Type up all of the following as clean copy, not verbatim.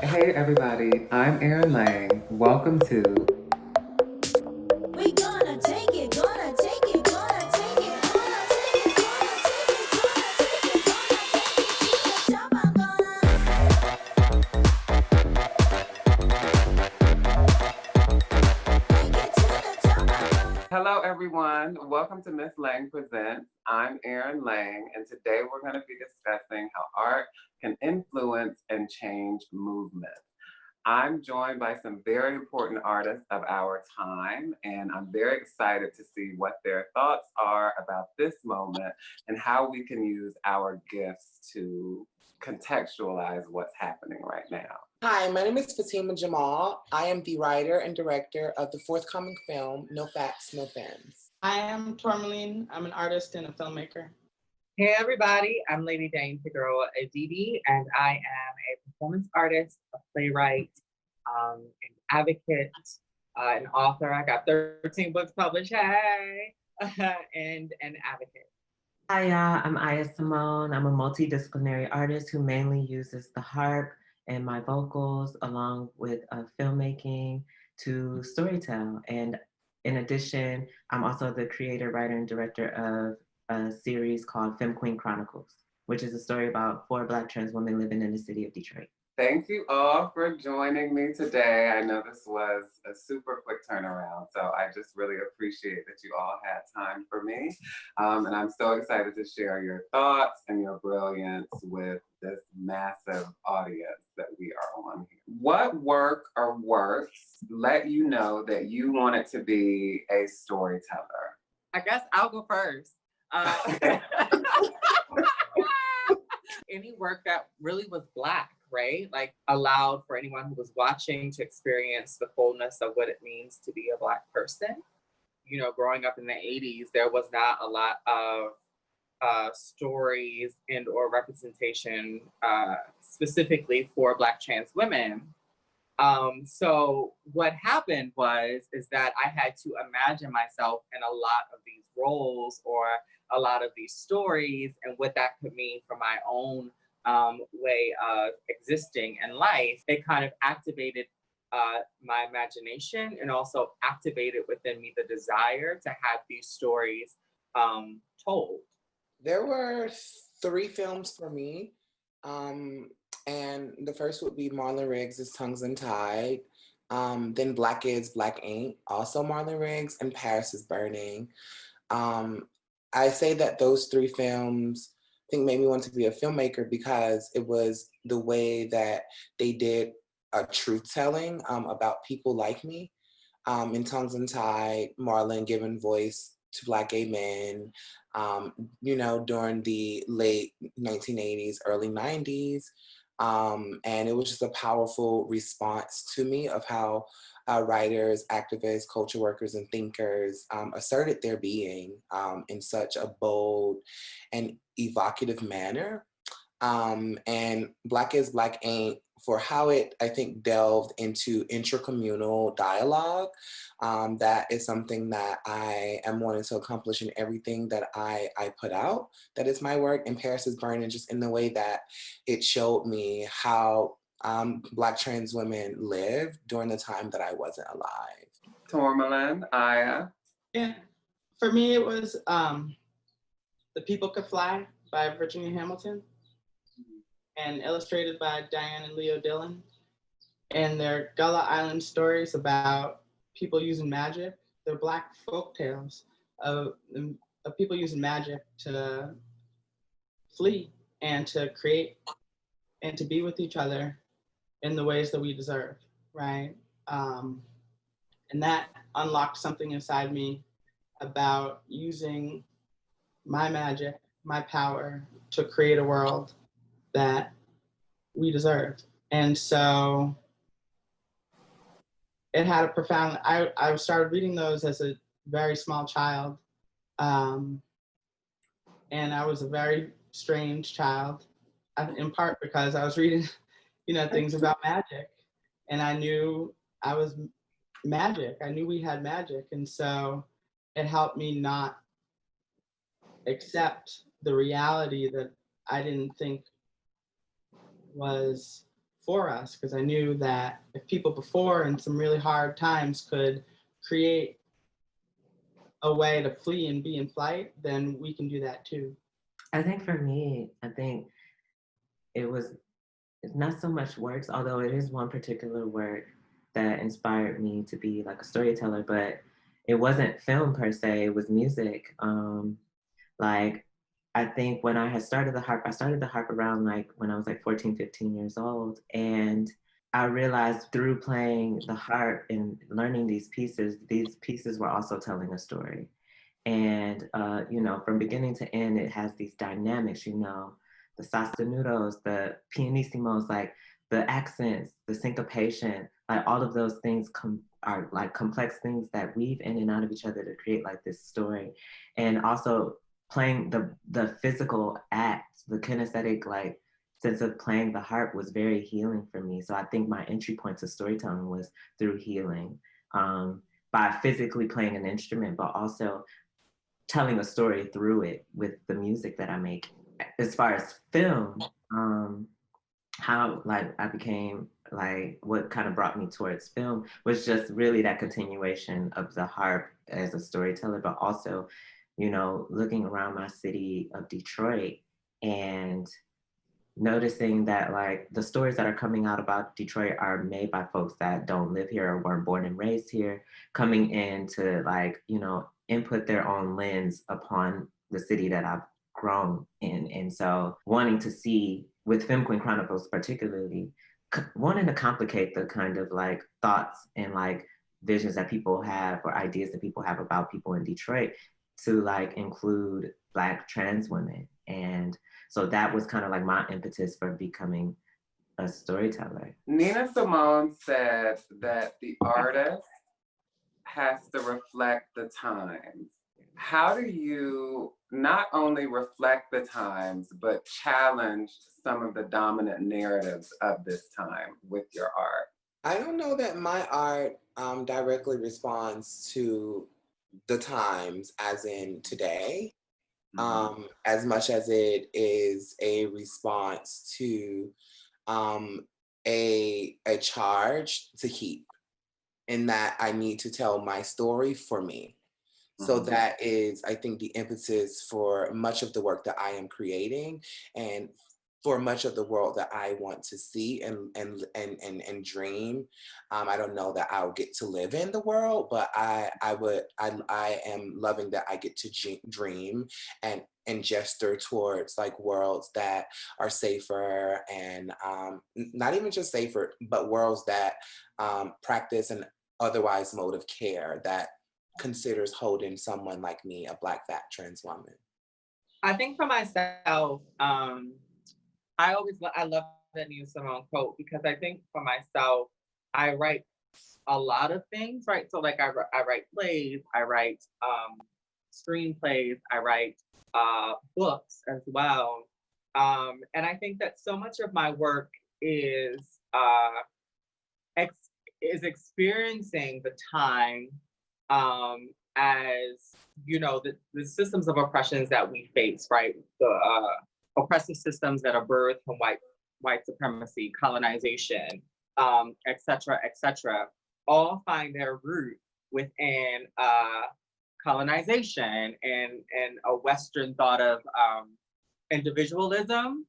Hey everybody, I'm Aaryn Lang. Welcome to We gonna take it, gonna take it, gonna take it, gonna take it, gonna take it, gonna take it to the top. Hello everyone. Welcome to Miss Lang Presents. I'm Aaryn Lang, and today we're going to be discussing how art can influence and change movement. I'm joined by some very important artists of our time, and I'm very excited to see what their thoughts are about this moment and how we can use our gifts to contextualize what's happening right now. Hi, my name is Fatima Jamal. I am the writer and director of the forthcoming film, No Facts, No Fins. I am Tourmaline. I'm an artist and a filmmaker. Hey everybody, I'm Lady Dane Figueroa Edidi, and I am a performance artist, a playwright, an advocate, an author. I got 13 books published, hey, and an advocate. Hi, I'm Ahya Simone. I'm a multidisciplinary artist who mainly uses the harp and my vocals along with filmmaking to storytell. And in addition, I'm also the creator, writer, and director of a series called Femme Queen Chronicles, which is a story about 4 Black trans women living in the city of Detroit. Thank you all for joining me today. I know this was a super quick turnaround, so I just really appreciate that you all had time for me. And I'm so excited to share your thoughts and your brilliance with this massive audience that we are on here. What work or works let you know that you wanted to be a storyteller? I guess I'll go first. Any work that really was Black, right? Like allowed for anyone who was watching to experience the fullness of what it means to be a Black person. You know, growing up in the 80s, there was not a lot of stories and or representation specifically for Black trans women. So what happened is that I had to imagine myself in a lot of these roles or a lot of these stories and what that could mean for my own way of existing in life. It kind of activated my imagination and also activated within me the desire to have these stories told. There were 3 films for me. And the first would be Marlon Riggs' Tongues and Tide. Then Black Is, Black Ain't, also Marlon Riggs, and Paris is Burning. I say that those 3 films, I think, made me want to be a filmmaker because it was the way that they did a truth telling about people like me. In Tongues and Tide, Marlon giving voice to Black gay men, during the late 1980s, early 90s. And it was just a powerful response to me of how writers, activists, culture workers, and thinkers asserted their being in such a bold and evocative manner. And Black Is, Black Ain't, for how it, I think, delved into intracommunal dialogue. That is something that I am wanting to accomplish in everything that I put out. That is my work. And Paris is Burning, just in the way that it showed me how Black trans women lived during the time that I wasn't alive. Tourmaline, Aya. Yeah. For me, it was The People Could Fly by Virginia Hamilton and illustrated by Diane and Leo Dillon. And they're Gullah Island stories about people using magic. They're Black folk tales of people using magic to flee and to create and to be with each other in the ways that we deserve, right? And that unlocked something inside me about using my magic, my power to create a world that we deserve. And so it had a profound, I started reading those as a very small child. And I was a very strange child, in part because I was reading, things about magic. And I knew I was magic. I knew we had magic. And so it helped me not accept the reality that I didn't think was before us, because I knew that if people before in some really hard times could create a way to flee and be in flight, then we can do that too. I think for me, it's not so much works, although it is one particular work that inspired me to be like a storyteller, but it wasn't film per se, it was music. Like, I think when I started the harp around like when I was like 14, 15 years old. And I realized through playing the harp and learning these pieces were also telling a story. And, from beginning to end, it has these dynamics, the sostenutos, the pianissimos, like the accents, the syncopation, like all of those things are like complex things that weave in and out of each other to create like this story. And also playing the physical act, the kinesthetic like sense of playing the harp was very healing for me. So I think my entry point to storytelling was through healing, by physically playing an instrument, but also telling a story through it with the music that I make. As far as film, how like I became like what kind of brought me towards film was just really that continuation of the harp as a storyteller, but also, looking around my city of Detroit and noticing that like the stories that are coming out about Detroit are made by folks that don't live here or weren't born and raised here, coming in to like, input their own lens upon the city that I've grown in. And so wanting to see, with Film Queen Chronicles particularly, wanting to complicate the kind of like thoughts and like visions that people have or ideas that people have about people in Detroit to like include Black trans women. And so that was kind of like my impetus for becoming a storyteller. Nina Simone said that the artist has to reflect the times. How do you not only reflect the times, but challenge some of the dominant narratives of this time with your art? I don't know that my art directly responds to the times, as in today, as much as it is a response to a charge to keep, in that I need to tell my story for me. So that is, I think, the impetus for much of the work that I am creating, and for much of the world that I want to see and dream. I don't know that I'll get to live in the world, but I am loving that I get to dream and gesture towards like worlds that are safer, and not even just safer, but worlds that practice an otherwise mode of care that considers holding someone like me, a Black fat trans woman. I think for myself, I love that Nina Simone quote, because I think for myself, I write a lot of things, right? So like I write plays, I write screenplays, I write books as well. And I think that so much of my work is experiencing the time as, the systems of oppressions that we face, right? The oppressive systems that are birthed from white supremacy, colonization, et cetera, all find their root within colonization and a Western thought of individualism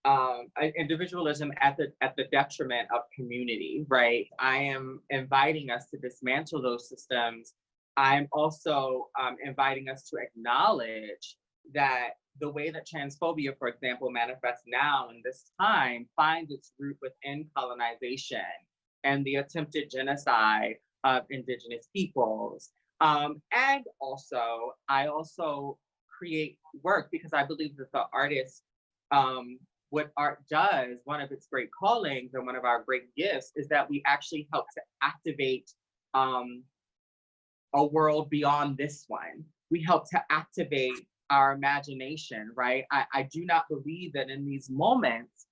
at the detriment of community, right? I am inviting us to dismantle those systems. I'm also inviting us to acknowledge that the way that transphobia, for example, manifests now in this time finds its root within colonization and the attempted genocide of Indigenous peoples. And also, I also create work because I believe that the artist, what art does, one of its great callings and one of our great gifts is that we actually help to activate a world beyond this one. We help to activate our imagination, right? I do not believe that in these moments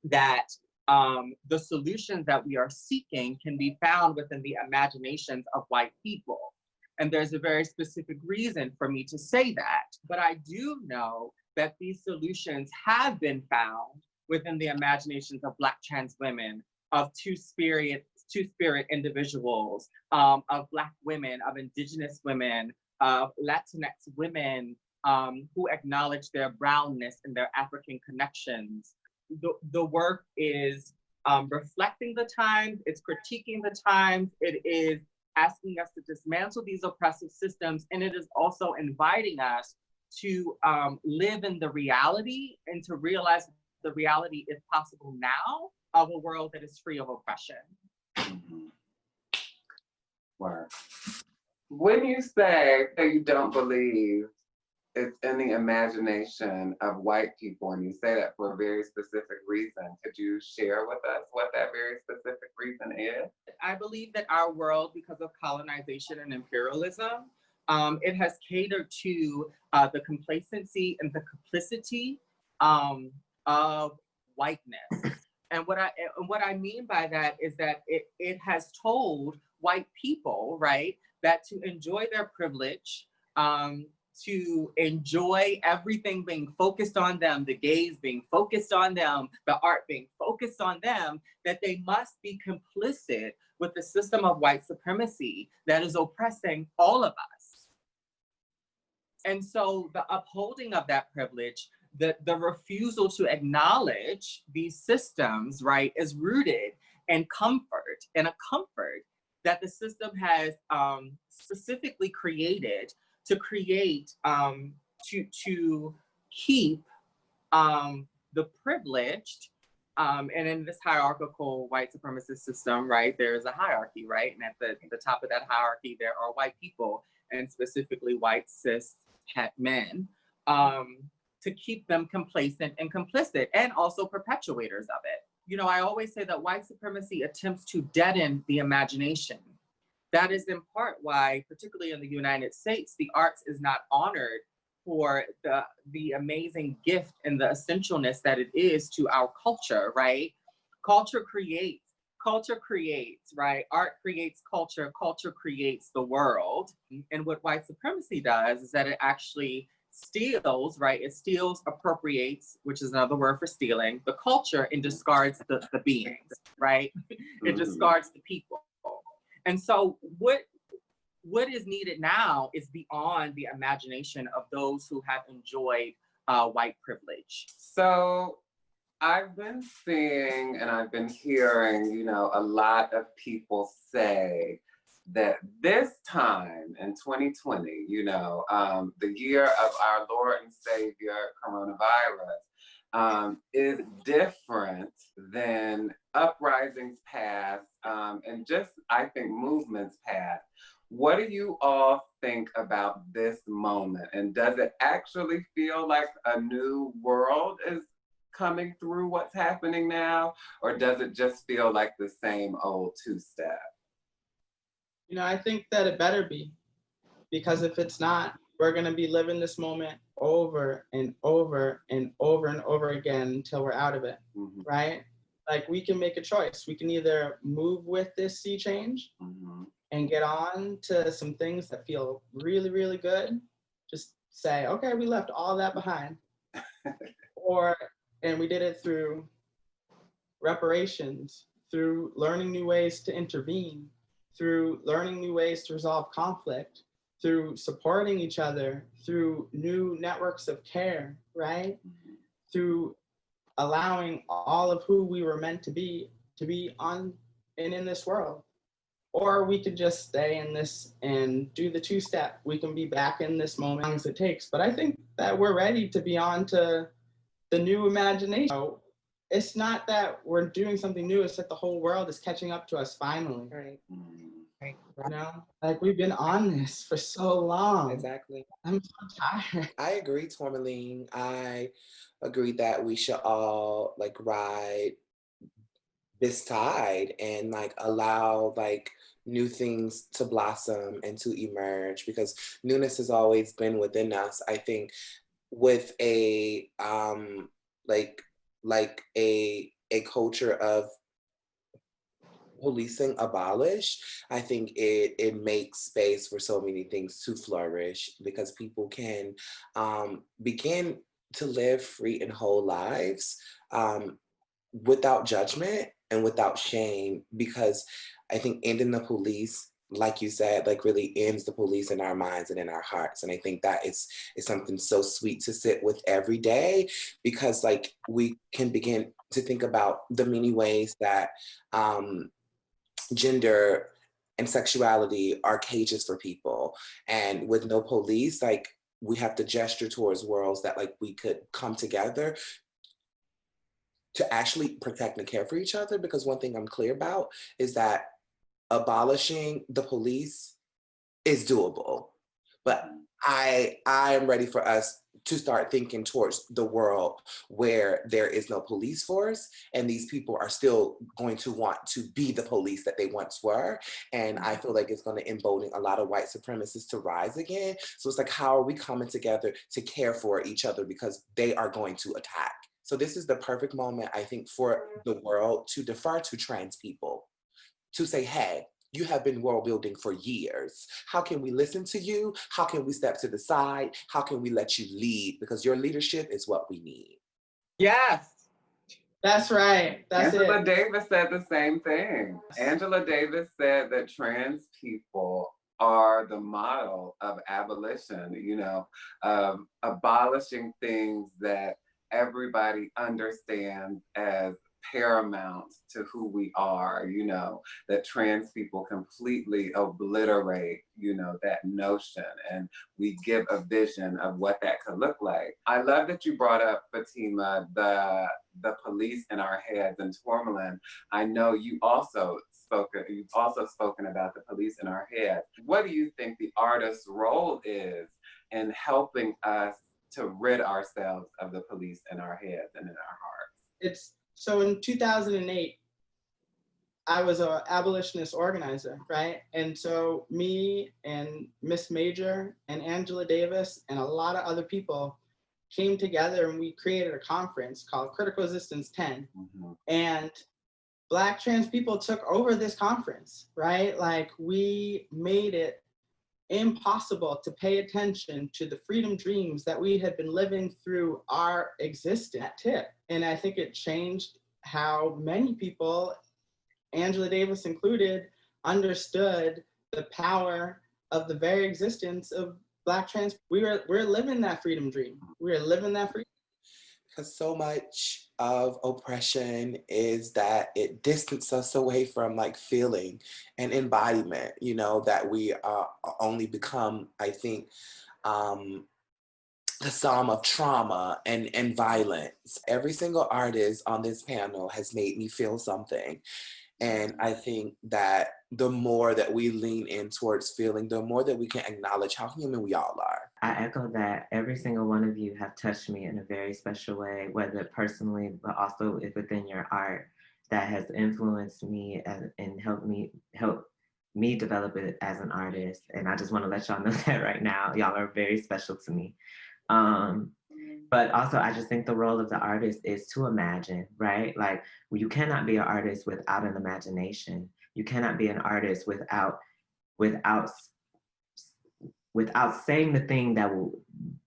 that the solutions that we are seeking can be found within the imaginations of white people. And there's a very specific reason for me to say that. But I do know that these solutions have been found within the imaginations of Black trans women, of two-spirit individuals, of Black women, of Indigenous women, of Latinx women, who acknowledge their brownness and their African connections. The work is reflecting the times, it's critiquing the times, it is asking us to dismantle these oppressive systems, and it is also inviting us to live in the reality and to realize the reality is possible now of a world that is free of oppression. Mm-hmm. Word. When you say that you don't believe it's in the imagination of white people, and you say that for a very specific reason, could you share with us what that very specific reason is? I believe that our world, because of colonization and imperialism, it has catered to the complacency and the complicity of whiteness. And what I mean by that is that it has told white people, right, that to enjoy their privilege, to enjoy everything being focused on them, the gaze being focused on them, the art being focused on them, that they must be complicit with the system of white supremacy that is oppressing all of us. And so the upholding of that privilege, the refusal to acknowledge these systems, right, is rooted in comfort, and a comfort that the system has specifically created to create, to keep the privileged, and in this hierarchical white supremacist system, right, there's a hierarchy, right? And at the top of that hierarchy, there are white people, and specifically white cis het men, to keep them complacent and complicit, and also perpetuators of it. You know, I always say that white supremacy attempts to deaden the imagination. That is in part why, particularly in the United States, the arts is not honored for the amazing gift and the essentialness that it is to our culture, right? Culture creates, right? Art creates culture, culture creates the world. And what white supremacy does is that it actually steals, right? It steals, appropriates, which is another word for stealing, the culture, and discards the beings, right? It discards the people. And so what is needed now is beyond the imagination of those who have enjoyed white privilege. So I've been seeing and I've been hearing, you know, a lot of people say that this time in 2020, you know, the year of our Lord and Savior coronavirus, is different than uprisings past, and just, I think, movements past. What do you all think about this moment? And does it actually feel like a new world is coming through what's happening now? Or does it just feel like the same old two-step? You know, I think that it better be, because if it's not, we're gonna be living this moment over and over and over and over again until we're out of it, right? Like, we can make a choice. We can either move with this sea change and get on to some things that feel really, really good. Just say, okay, we left all that behind. And we did it through reparations, through learning new ways to intervene, through learning new ways to resolve conflict, through supporting each other, through new networks of care, right? Through allowing all of who we were meant to be on and in this world. Or we could just stay in this and do the two-step. We can be back in this moment as long as it takes. But I think that we're ready to be on to the new imagination. So it's not that we're doing something new, it's that the whole world is catching up to us finally. Right. You know, like, we've been on this for so long. Exactly. I'm so tired. I agree, Tourmaline. I agree that we should all like ride this tide and like allow like new things to blossom and to emerge, because newness has always been within us. I think with a like a culture of policing abolished, I think it makes space for so many things to flourish, because people can begin to live free and whole lives without judgment and without shame, because I think ending the police, like you said, like really ends the police in our minds and in our hearts. And I think that is something so sweet to sit with every day, because like we can begin to think about the many ways that gender and sexuality are cages for people. And with no police, like we have to gesture towards worlds that like we could come together to actually protect and care for each other. Because one thing I'm clear about is that abolishing the police is doable. But I am ready for us to start thinking towards the world where there is no police force and these people are still going to want to be the police that they once were. And I feel like it's going to embolden a lot of white supremacists to rise again. So it's like, how are we coming together to care for each other, because they are going to attack. So this is the perfect moment, I think, for the world to defer to trans people, to say, hey, you have been world building for years. How can we listen to you? How can we step to the side? How can we let you lead? Because your leadership is what we need. Yes. That's right. That's Angela it. Davis said the same thing. Angela Davis said that trans people are the model of abolition, you know, abolishing things that everybody understands as paramount to who we are, you know, that trans people completely obliterate, you know, that notion, and we give a vision of what that could look like. I love that you brought up, Fatima, the police in our heads in Tourmaline. I know you've also spoken about the police in our heads. What do you think the artist's role is in helping us to rid ourselves of the police in our heads and in our hearts? So in 2008, I was an abolitionist organizer, right? And so me and Miss Major and Angela Davis and a lot of other people came together and we created a conference called Critical Resistance 10. Mm-hmm. And Black trans people took over this conference, right? Like we made it impossible to pay attention to the freedom dreams that we had been living through our existence at tip. And I think it changed how many people, Angela Davis included, understood the power of the very existence of Black trans. We're living that freedom dream. We're living that freedom. Because so much of oppression is that it distances us away from like feeling and embodiment, you know, that we only become, I think, the sum of trauma and violence. Every single artist on this panel has made me feel something. And I think that the more that we lean in towards feeling, the more that we can acknowledge how human we all are. I echo that. Every single one of you have touched me in a very special way, whether personally, but also within your art, that has influenced me and helped me develop it as an artist. And I just want to let y'all know that right now. Y'all are very special to me. But also, I just think the role of the artist is to imagine, right? Like, you cannot be an artist without an imagination. You cannot be an artist without saying the thing that will,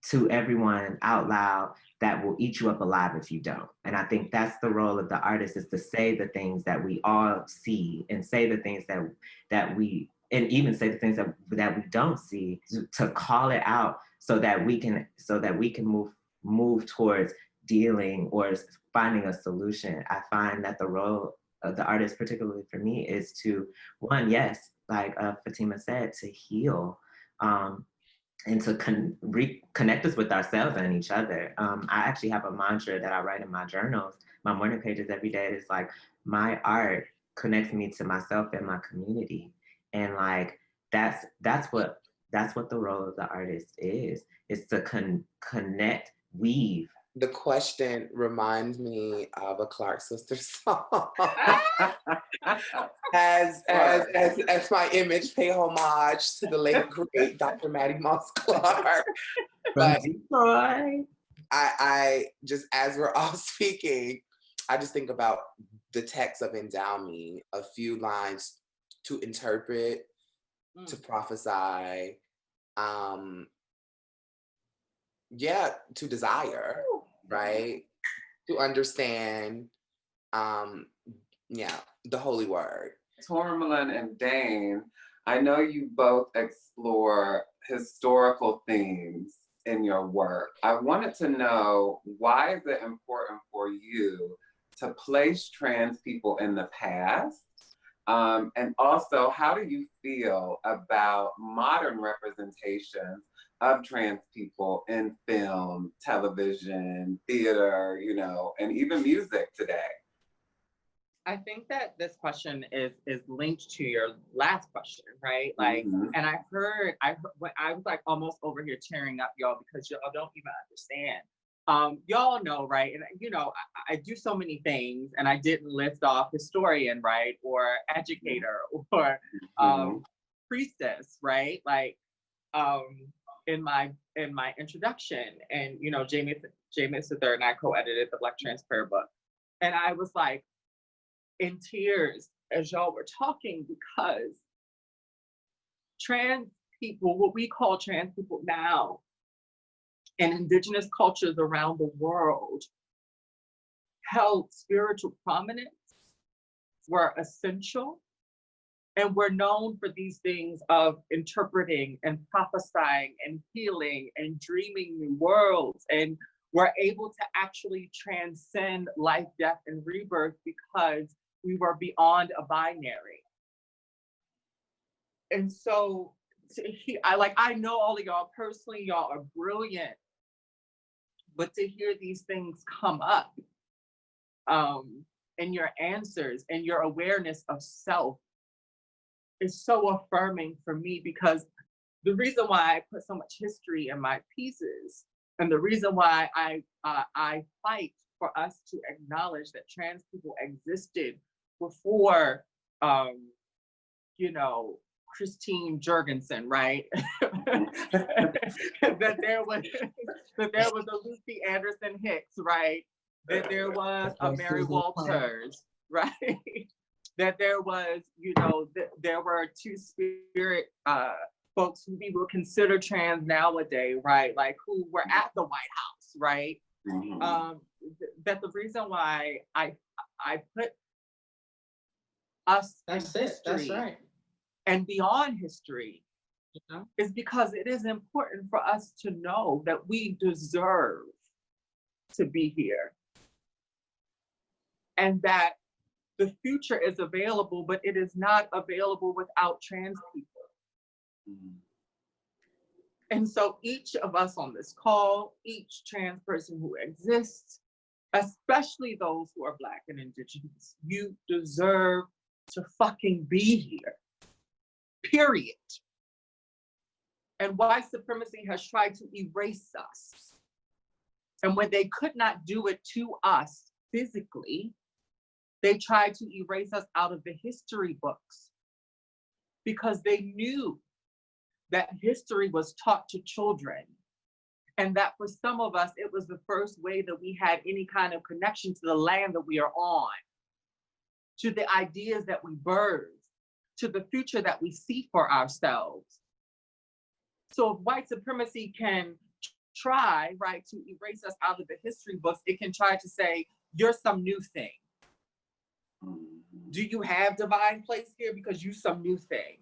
to everyone out loud, that will eat you up alive if you don't. And I think that's the role of the artist, is to say the things that we all see, and say the things that we, and even say the things that we don't see, to call it out so that we can move towards dealing or finding a solution. I find that the role of the artist, particularly for me, is to, one, yes, like Fatima said, to heal, and to reconnect us with ourselves and each other. I actually have a mantra that I write in my journals, my morning pages every day. It's like, my art connects me to myself and my community. And like, that's what the role of the artist is to connect, weave. The question reminds me of a Clark Sisters song. as my image pay homage to the late great Dr. Maddie Moss Clark. But I just, as we're all speaking, I just think about the text of Endow Me, a few lines to interpret, to prophesy, to desire, right? To understand, Yeah, the holy word. Tourmaline and Dane, I know you both explore historical themes in your work. I wanted to know, why is it important for you to place trans people in the past? And also, how do you feel about modern representations of trans people in film, television, theater, and even music today? I think that this question is linked to your last question, right? Like, and I heard I was like almost over here tearing up, y'all, because y'all don't even understand. Y'all know, right? And I do so many things, and I didn't list off historian, right, or educator, or priestess, right? Like, in my introduction, and Jamie Sither and I co-edited the Black Trans Prayer book, and I was like in tears as y'all were talking, because trans people, what we call trans people now, and indigenous cultures around the world, held spiritual prominence, were essential, and were known for these things of interpreting and prophesying and healing and dreaming new worlds, and were able to actually transcend life, death, and rebirth because we were beyond a binary. And so I know all of y'all personally, y'all are brilliant, but to hear these things come up, and your answers and your awareness of self is so affirming for me, because the reason why I put so much history in my pieces, and the reason why I fight for us to acknowledge that trans people existed before, Christine Jurgensen, right? that there was a Lucy Anderson Hicks, right? That there was a Mary Walters, right? That there was, there were two spirit folks who we will consider trans nowadays, right? Like, who were at the White House, right? That the reason why I put us in history, that's right, and beyond history, is because it is important for us to know that we deserve to be here, and that the future is available, but it is not available without trans people. And so each of us on this call, each trans person who exists, especially those who are Black and Indigenous, you deserve to fucking be here, period. And white supremacy has tried to erase us. And when they could not do it to us physically, they tried to erase us out of the history books, because they knew that history was taught to children, and that for some of us, it was the first way that we had any kind of connection to the land that we are on, to the ideas that we birth, to the future that we see for ourselves. So if white supremacy can try, right, to erase us out of the history books, it can try to say, you're some new thing. Do you have divine place here? Because you're some new thing.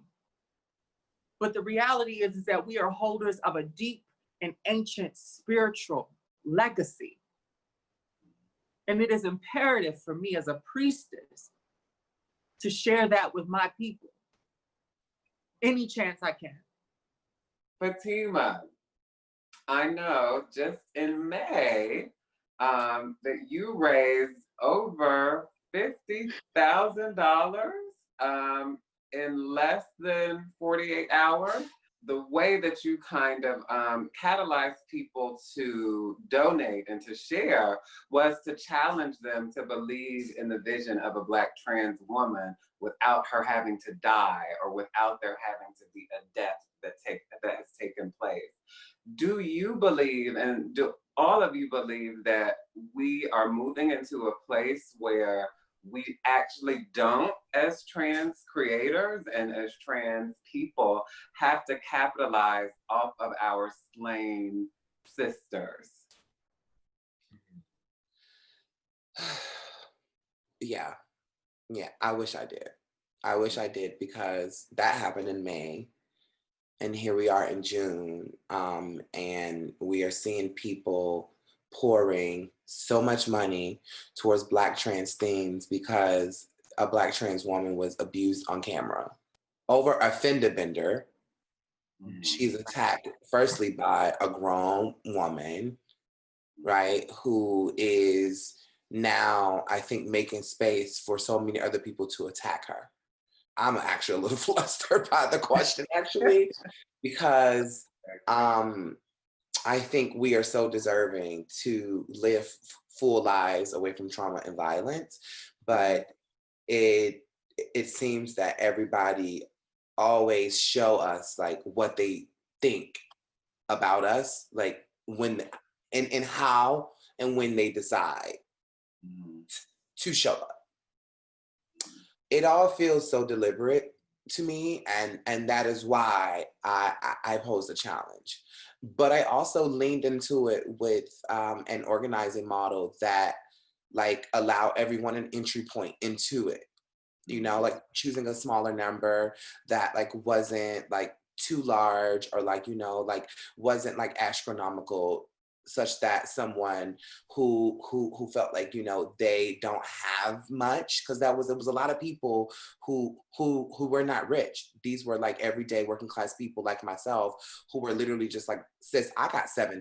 But the reality is that we are holders of a deep and ancient spiritual legacy. And it is imperative for me as a priestess to share that with my people any chance I can. Fatima, I know just in May that you raised over $50,000 in less than 48 hours. The way that you kind of catalyzed people to donate and to share was to challenge them to believe in the vision of a Black trans woman without her having to die, or without there having to be a death that has taken place. Do you believe, and do all of you believe, that we are moving into a place where we actually don't, as trans creators and as trans people, have to capitalize off of our slain sisters? Yeah. Yeah, I wish I did. I wish I did because that happened in May. And here we are in June, and we are seeing people pouring so much money towards Black trans themes because a Black trans woman was abused on camera. Over a fender bender, she's attacked firstly by a grown woman, right, who is now, I think, making space for so many other people to attack her. I'm actually a little flustered by the question, actually, because I think we are so deserving to live full lives away from trauma and violence, but it seems that everybody always show us like what they think about us, like when and how and when they decide to show up. It all feels so deliberate to me, and that is why I posed a challenge. But I also leaned into it with an organizing model that like allow everyone an entry point into it. You know, like choosing a smaller number that like wasn't like too large or like, you know, like wasn't like astronomical, such that someone who felt like, you know, they don't have much, because it was a lot of people who were not rich. These were like everyday working class people like myself who were literally just like, sis, I got $7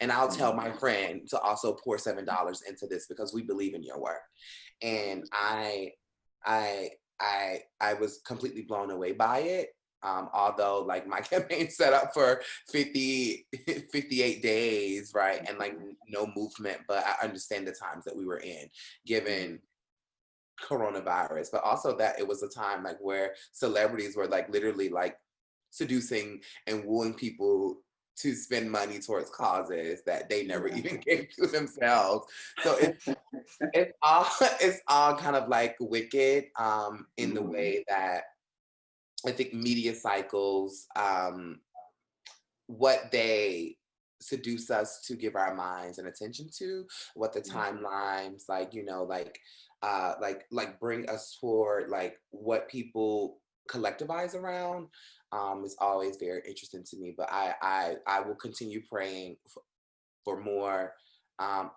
and I'll tell my friend to also pour $7 into this because we believe in your work. And I was completely blown away by it. Although like my campaign set up for 58 days, right? And like no movement, but I understand the times that we were in, given coronavirus, but also that it was a time like where celebrities were like literally like seducing and wooing people to spend money towards causes that they never even gave to themselves. So it's all kind of like wicked in the way that I think media cycles, what they seduce us to give our minds and attention to, what the timelines like, you know, like bring us toward like what people collectivize around, is always very interesting to me. But I will continue praying for more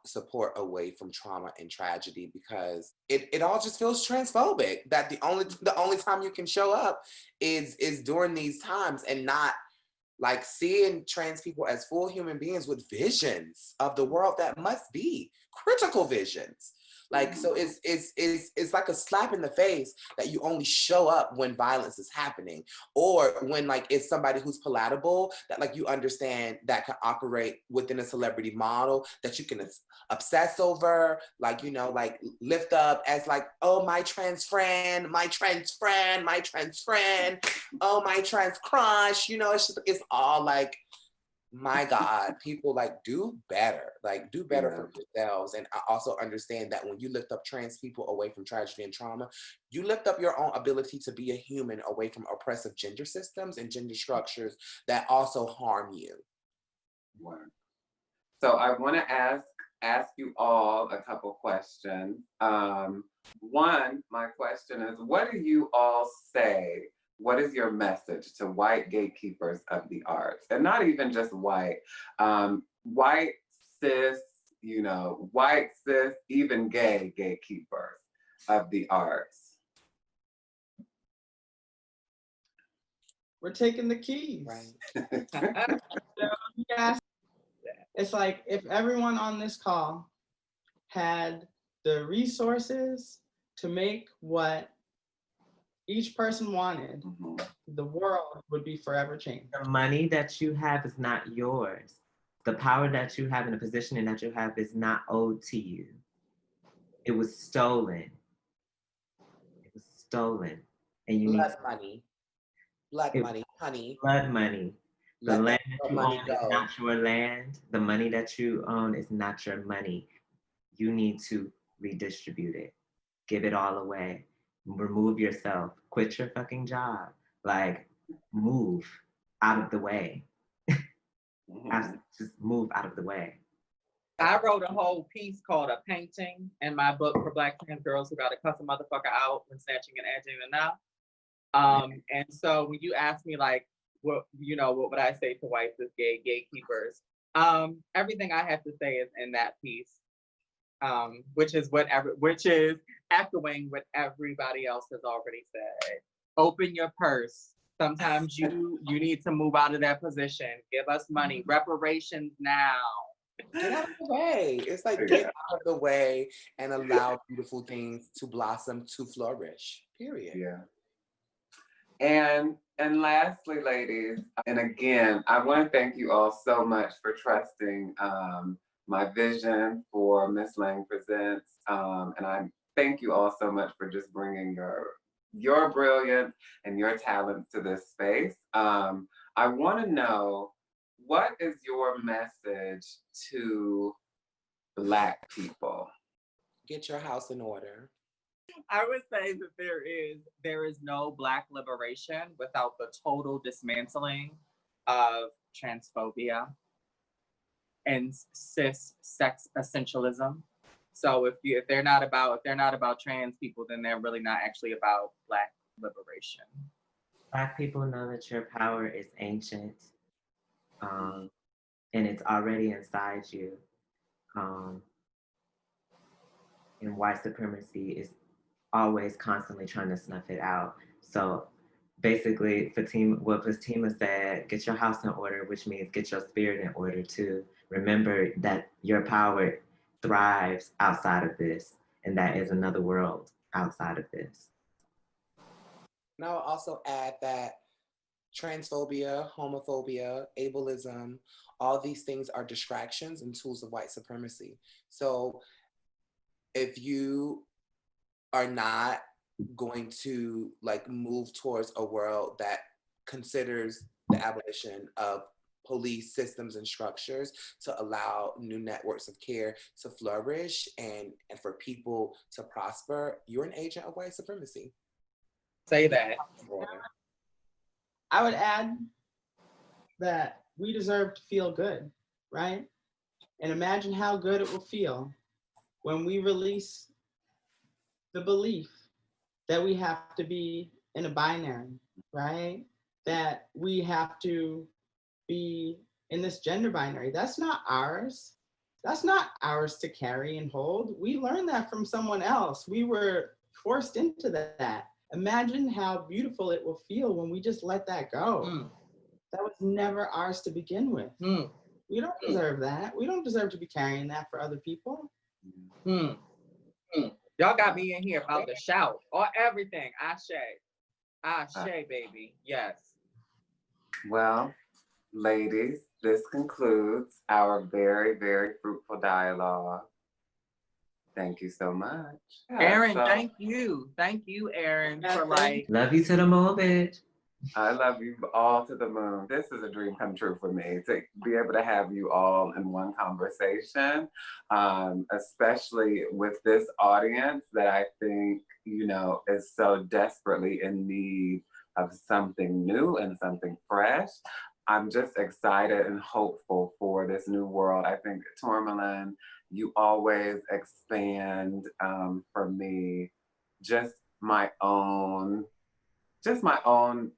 support away from trauma and tragedy, because it all just feels transphobic that the only time you can show up is during these times, and not like seeing trans people as full human beings with visions of the world that must be critical visions. Like, so it's like a slap in the face that you only show up when violence is happening, or when like it's somebody who's palatable, that like you understand that can operate within a celebrity model that you can obsess over, like, you know, like lift up as like, oh, my trans friend, my trans friend, my trans friend, oh, my trans crush, you know, it's all like, my God, people like do better for themselves. And I also understand that when you lift up trans people away from tragedy and trauma, you lift up your own ability to be a human away from oppressive gender systems and gender structures that also harm you. So I want to ask you all a couple questions. One, my question is, what do you all say? What is your message to white gatekeepers of the arts? And not even just white, white, cis, you know, white, cis, even gay gatekeepers of the arts. We're taking the keys. Right. So, yes, it's like if everyone on this call had the resources to make what each person wanted, the world would be forever changed. The money that you have is not yours. The power that you have and the positioning that you have is not owed to you. It was stolen. It was stolen. And you Blood money. Blood money, honey. Blood money. The land that you own go. is not your land. The money that you own is not your money. You need to redistribute it. Give it all away. Remove yourself. Quit your fucking job. Like, move out of the way. Just move out of the way. I wrote a whole piece called A Painting in my book for Black trans girls who got to cuss a motherfucker out when snatching and edging and now. And so when you ask me like, what would I say to white cis gay gatekeepers? Everything I have to say is in that piece, which is echoing what everybody else has already said. Open your purse. Sometimes you need to move out of that position. Give us money. Reparations now. Get out of the way. It's like get out of the way and allow beautiful things to blossom, to flourish. Period. Yeah. And lastly, ladies, and again, I want to thank you all so much for trusting my vision for Miss Lang Presents. And I thank you all so much for just bringing your brilliance and your talents to this space. I want to know, what is your message to Black people? Get your house in order. I would say that there is no Black liberation without the total dismantling of transphobia and cis sex essentialism. So if they're not about trans people, then they're really not actually about Black liberation. Black people know that your power is ancient, and it's already inside you. And white supremacy is always constantly trying to snuff it out. So basically, what Fatima said, get your house in order, which means get your spirit in order too. Remember that your power thrives outside of this, and that is another world outside of this. And I'll also add that transphobia, homophobia, ableism, all these things are distractions and tools of white supremacy. So if you are not going to like move towards a world that considers the abolition of police systems and structures to allow new networks of care to flourish and for people to prosper, you're an agent of white supremacy. Say that. I would add that we deserve to feel good, right? And imagine how good it will feel when we release the belief that we have to be in a binary, right? That we have to be in this gender binary. That's not ours. That's not ours to carry and hold. We learned that from someone else. We were forced into that. Imagine how beautiful it will feel when we just let that go. That was never ours to begin with. We don't deserve that. We don't deserve to be carrying that for other people. Y'all got me in here about to shout or everything. Ashe, baby. Yes. Well, ladies, this concludes our very, very fruitful dialogue. Thank you so much. Aaryn, thank you. Thank you, Aaryn, for like. Love you to the moon, bitch. I love you all to the moon. This is a dream come true for me, to be able to have you all in one conversation, especially with this audience that I think, is so desperately in need of something new and something fresh. I'm just excited and hopeful for this new world. I think, Tourmaline, you always expand for me just my own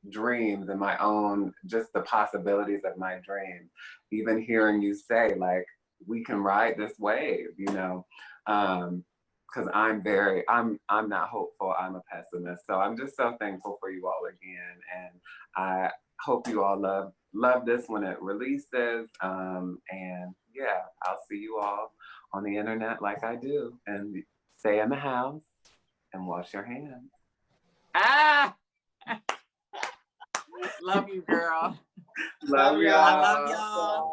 dreams and my own, just the possibilities of my dreams. Even hearing you say, like, we can ride this wave, because I'm not hopeful, I'm a pessimist. So I'm just so thankful for you all again. And I hope you all love this when it releases. And yeah, I'll see you all on the internet like I do. And stay in the house and wash your hands. Love you, girl. Love y'all. I love y'all.